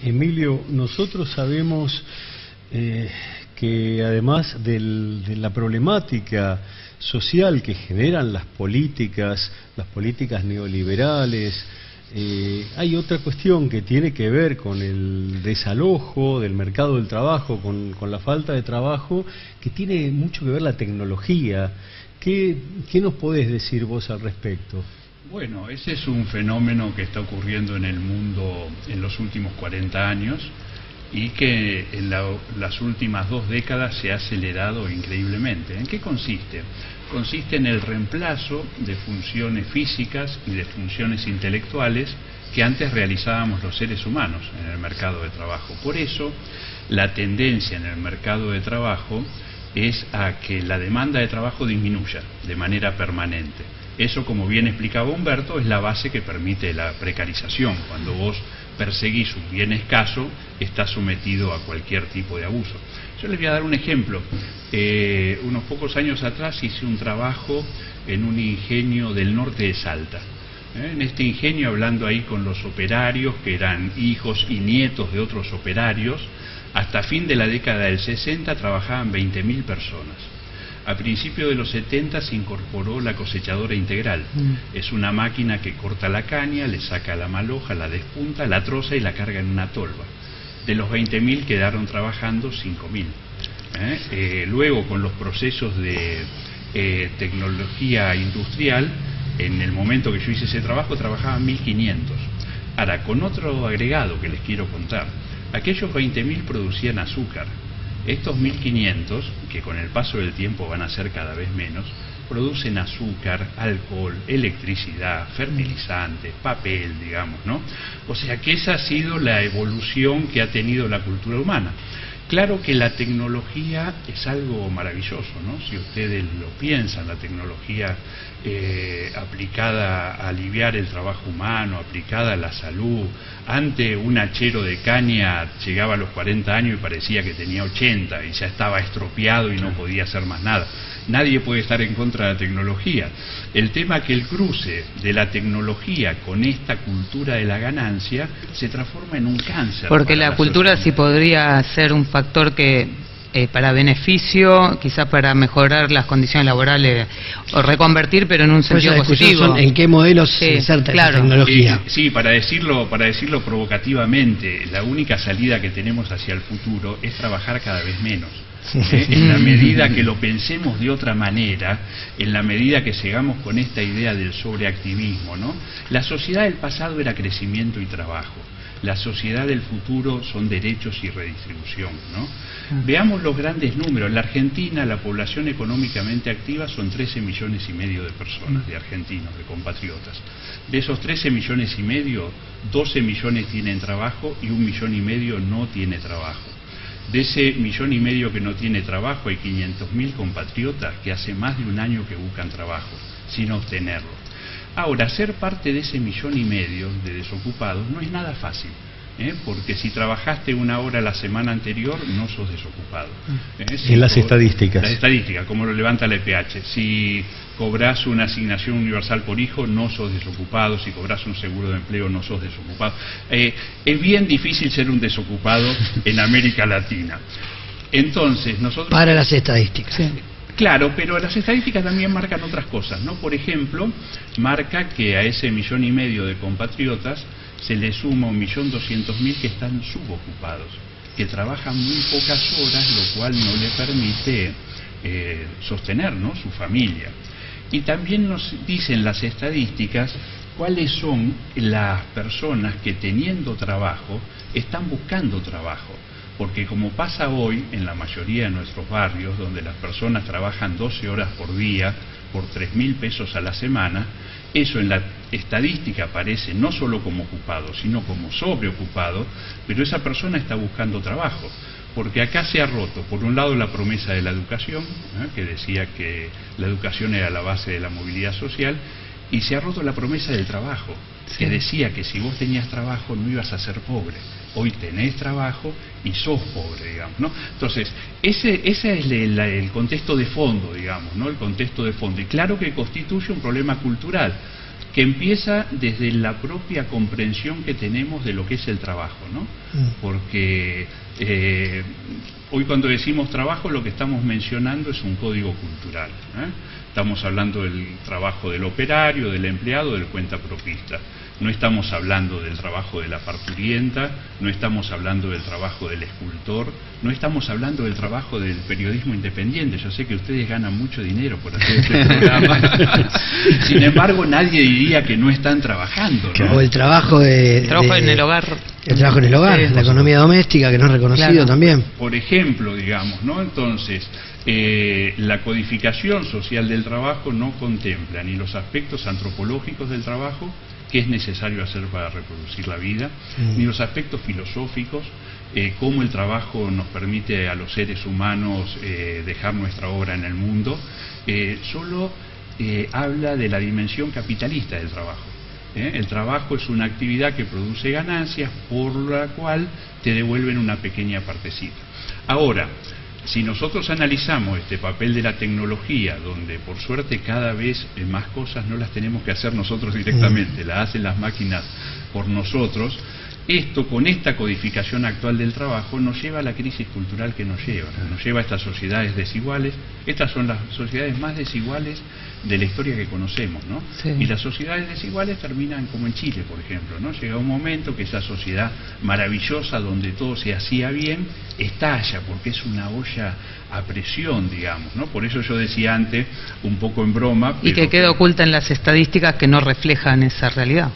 Emilio, nosotros sabemos que además de la problemática social que generan las políticas neoliberales, hay otra cuestión que tiene que ver con el desalojo del mercado del trabajo, con la falta de trabajo, que tiene mucho que ver la tecnología. ¿Qué nos podés decir vos al respecto? Bueno, ese es un fenómeno que está ocurriendo en el mundo en los últimos 40 años y que en las últimas 2 décadas se ha acelerado increíblemente. ¿En qué consiste? Consiste en el reemplazo de funciones físicas y de funciones intelectuales que antes realizábamos los seres humanos en el mercado de trabajo. Por eso, la tendencia en el mercado de trabajo es a que la demanda de trabajo disminuya de manera permanente. Eso, como bien explicaba Humberto, es la base que permite la precarización. Cuando vos perseguís un bien escaso, estás sometido a cualquier tipo de abuso. Yo les voy a dar un ejemplo. Unos pocos años atrás hice un trabajo en un ingenio del norte de Salta. En este ingenio, hablando ahí con los operarios, que eran hijos y nietos de otros operarios, hasta fin de la década del 60 trabajaban 20.000 personas. A principios de los 70 se incorporó la cosechadora integral. Es una máquina que corta la caña, le saca la maloja, la despunta, la troza y la carga en una tolva. De los 20.000 quedaron trabajando 5.000. Luego, con los procesos de tecnología industrial, en el momento que yo hice ese trabajo trabajaban 1.500. Ahora, con otro agregado que les quiero contar, aquellos 20.000 producían azúcar. Estos 1.500, que con el paso del tiempo van a ser cada vez menos, producen azúcar, alcohol, electricidad, fertilizantes, papel, digamos, ¿no? O sea que esa ha sido la evolución que ha tenido la cultura humana. Claro que la tecnología es algo maravilloso, ¿no? Si ustedes lo piensan, la tecnología aplicada a aliviar el trabajo humano, aplicada a la salud. Antes un hachero de caña llegaba a los 40 años y parecía que tenía 80 y ya estaba estropeado y no podía hacer más nada. Nadie puede estar en contra de la tecnología. El tema es que el cruce de la tecnología con esta cultura de la ganancia se transforma en un cáncer. Porque la cultura sí podría ser un factor que para beneficio, quizás para mejorar las condiciones laborales o reconvertir, pero en un sentido positivo. ¿En qué modelos se inserta esa tecnología? Sí, para decirlo provocativamente, la única salida que tenemos hacia el futuro es trabajar cada vez menos. En la medida que lo pensemos de otra manera, en la medida que sigamos con esta idea del sobreactivismo, ¿no? La sociedad del pasado era crecimiento y trabajo. La sociedad del futuro son derechos y redistribución, ¿no? Veamos los grandes números. En la Argentina, la población económicamente activa son 13,5 millones de personas, de argentinos, de compatriotas. De esos 13,5 millones, 12 millones tienen trabajo y 1,5 millones no tiene trabajo. De ese 1,5 millones que no tiene trabajo, hay 500.000 compatriotas que hace más de un año que buscan trabajo, sin obtenerlo. Ahora, ser parte de ese 1,5 millones de desocupados no es nada fácil, porque si trabajaste 1 hora la semana anterior, no sos desocupado. En las estadísticas. Las estadísticas, como lo levanta la EPH. Si cobrás una asignación universal por hijo, no sos desocupado. Si cobrás un seguro de empleo, no sos desocupado. Es bien difícil ser un desocupado en América Latina. Entonces, nosotros... Para las estadísticas. Sí. Claro, pero las estadísticas también marcan otras cosas, ¿no? Por ejemplo, marca que a ese 1,5 millones de compatriotas se le suma 1.200.000 que están subocupados, que trabajan muy pocas horas, lo cual no le permite sostener, ¿no?, su familia. Y también nos dicen las estadísticas cuáles son las personas que, teniendo trabajo, están buscando trabajo. Porque como pasa hoy en la mayoría de nuestros barrios, donde las personas trabajan 12 horas por día por 3.000 pesos a la semana, eso en la estadística aparece no solo como ocupado, sino como sobreocupado, pero esa persona está buscando trabajo. Porque acá se ha roto, por un lado, la promesa de la educación, que decía que la educación era la base de la movilidad social, y se ha roto la promesa del trabajo, que decía que si vos tenías trabajo no ibas a ser pobre. Hoy tenés trabajo y sos pobre, digamos, ¿no? Entonces, ese es el contexto de fondo, digamos, ¿no? El contexto de fondo. Y claro que constituye un problema cultural, que empieza desde la propia comprensión que tenemos de lo que es el trabajo, ¿no? Porque hoy cuando decimos trabajo lo que estamos mencionando es un código cultural, Estamos hablando del trabajo del operario, del empleado, del cuentapropista. No estamos hablando del trabajo de la parturienta, no estamos hablando del trabajo del escultor, no estamos hablando del trabajo del periodismo independiente. Yo sé que ustedes ganan mucho dinero por hacer este programa. Sin embargo, nadie diría que no están trabajando, ¿no? O el trabajo en el hogar. El trabajo en el hogar, la economía doméstica, que no es reconocido también. Por ejemplo, digamos, ¿no? Entonces, la codificación social del trabajo no contempla ni los aspectos antropológicos del trabajo, que es necesario hacer para reproducir la vida, ni los aspectos filosóficos, cómo el trabajo nos permite a los seres humanos dejar nuestra obra en el mundo, solo habla de la dimensión capitalista del trabajo. El trabajo es una actividad que produce ganancias, por la cual te devuelven una pequeña partecita. Ahora, si nosotros analizamos este papel de la tecnología, donde por suerte cada vez más cosas no las tenemos que hacer nosotros directamente, las hacen las máquinas por nosotros, esto con esta codificación actual del trabajo nos lleva a la crisis cultural que nos lleva a estas sociedades desiguales. Estas son las sociedades más desiguales de la historia que conocemos, ¿no? Sí. Y las sociedades desiguales terminan como en Chile, por ejemplo, ¿no? Llega un momento que esa sociedad maravillosa donde todo se hacía bien estalla, porque es una olla a presión, digamos, ¿no? Por eso yo decía antes, un poco en broma... Y que queda oculta en las estadísticas que no reflejan esa realidad.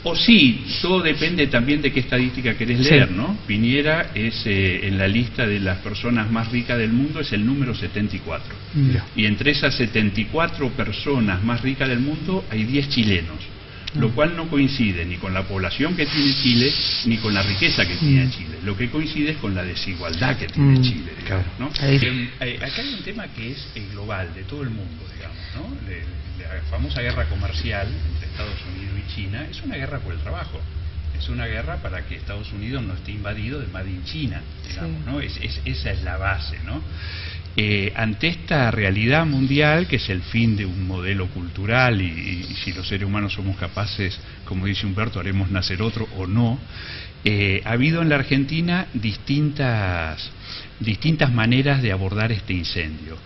O sí, todo depende también de qué estadística querés leer, ¿no? Piñera es en la lista de las personas más ricas del mundo, es el número 74. Y entre esas 74 personas más ricas del mundo hay 10 chilenos, lo cual no coincide ni con la población que tiene Chile, ni con la riqueza que tiene Chile. Lo que coincide es con la desigualdad que tiene Chile, digamos, ¿no? Acá hay un tema que es global, de todo el mundo, digamos, ¿no? La famosa guerra comercial entre Estados Unidos y China es una guerra por el trabajo. Es una guerra para que Estados Unidos no esté invadido de Made in China, digamos, ¿no? Esa es la base, ¿no? Ante esta realidad mundial, que es el fin de un modelo cultural, y si los seres humanos somos capaces, como dice Humberto, haremos nacer otro o no, ha habido en la Argentina distintas maneras de abordar este incendio.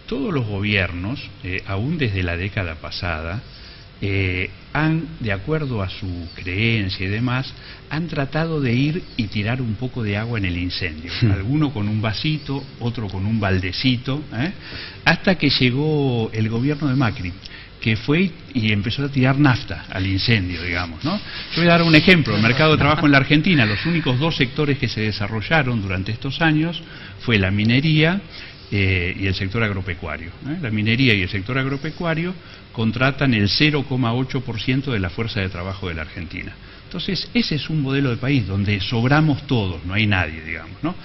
Todos los gobiernos, aún desde la década pasada, han, de acuerdo a su creencia y demás, han tratado de ir y tirar un poco de agua en el incendio. Alguno con un vasito, otro con un baldecito, hasta que llegó el gobierno de Macri, que fue y empezó a tirar nafta al incendio, digamos, ¿no? Yo voy a dar un ejemplo. El mercado de trabajo en la Argentina, los únicos dos sectores que se desarrollaron durante estos años fue la minería y el sector agropecuario. La minería y el sector agropecuario contratan el 0,8% de la fuerza de trabajo de la Argentina. Entonces, ese es un modelo de país donde sobramos todos, no hay nadie, digamos, ¿no?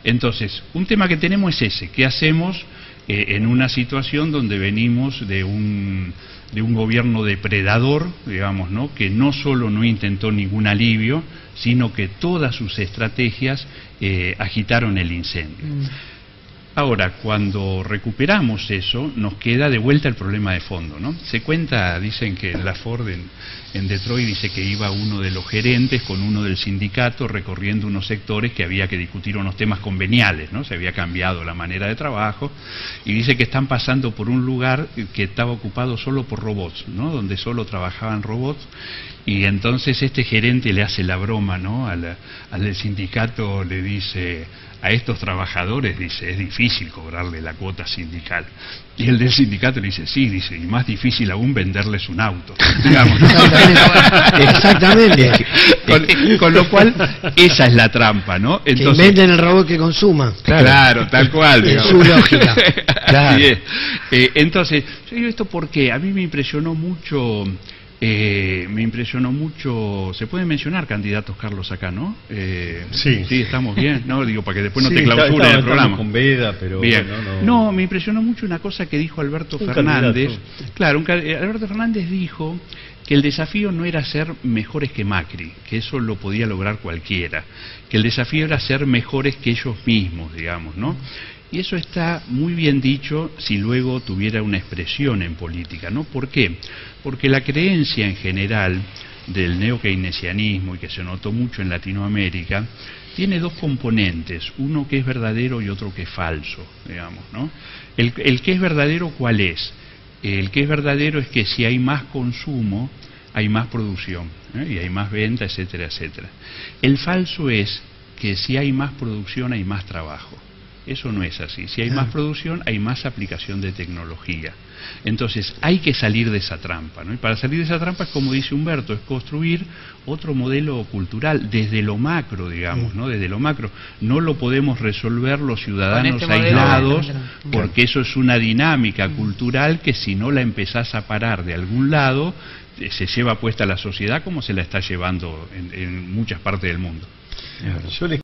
Entonces, un tema que tenemos es ese: ¿qué hacemos en una situación donde venimos de un gobierno depredador, digamos, ¿no? Que no solo no intentó ningún alivio, sino que todas sus estrategias agitaron el incendio. Ahora, cuando recuperamos eso, nos queda de vuelta el problema de fondo, ¿no? Se cuenta, dicen que la Ford en Detroit dice que iba uno de los gerentes con uno del sindicato recorriendo unos sectores que había que discutir unos temas conveniales, ¿no? Se había cambiado la manera de trabajo, y dice que están pasando por un lugar que estaba ocupado solo por robots, ¿no? Donde solo trabajaban robots, y entonces este gerente le hace la broma, ¿no? Al del sindicato le dice: a estos trabajadores, dice, es difícil cobrarle la cuota sindical. Y el del sindicato le dice: sí, dice, y más difícil aún venderles un auto, digamos, ¿no? Exactamente. Con lo cual, esa es la trampa, ¿no? Entonces, que inventen el robot que consuma. Claro, tal cual. En su lógica. Claro. Así es. Entonces, yo digo esto porque a mí me impresionó mucho... se pueden mencionar candidatos, Carlos, acá, ¿no? Sí, estamos bien, ¿no? Digo, para que después no te clausuren el programa. Con Veda, pero bien. No, me impresionó mucho una cosa que dijo Alberto Fernández. Candidato. Claro, Alberto Fernández dijo que el desafío no era ser mejores que Macri, que eso lo podía lograr cualquiera, que el desafío era ser mejores que ellos mismos, digamos, ¿no? Y eso está muy bien dicho si luego tuviera una expresión en política, ¿no? ¿Por qué? Porque la creencia en general del neo-keynesianismo, y que se notó mucho en Latinoamérica, tiene dos componentes, uno que es verdadero y otro que es falso, digamos, ¿no? El que es verdadero, ¿cuál es? El que es verdadero es que si hay más consumo, hay más producción, y hay más venta, etcétera, etcétera. El falso es que si hay más producción, hay más trabajo. Eso no es así. Si hay más producción, hay más aplicación de tecnología. Entonces, hay que salir de esa trampa, ¿no? Y para salir de esa trampa, como dice Humberto, es construir otro modelo cultural desde lo macro, digamos, ¿no? Desde lo macro. No lo podemos resolver los ciudadanos aislados, porque eso es una dinámica cultural que si no la empezás a parar de algún lado, se lleva puesta la sociedad como se la está llevando en muchas partes del mundo. Yo les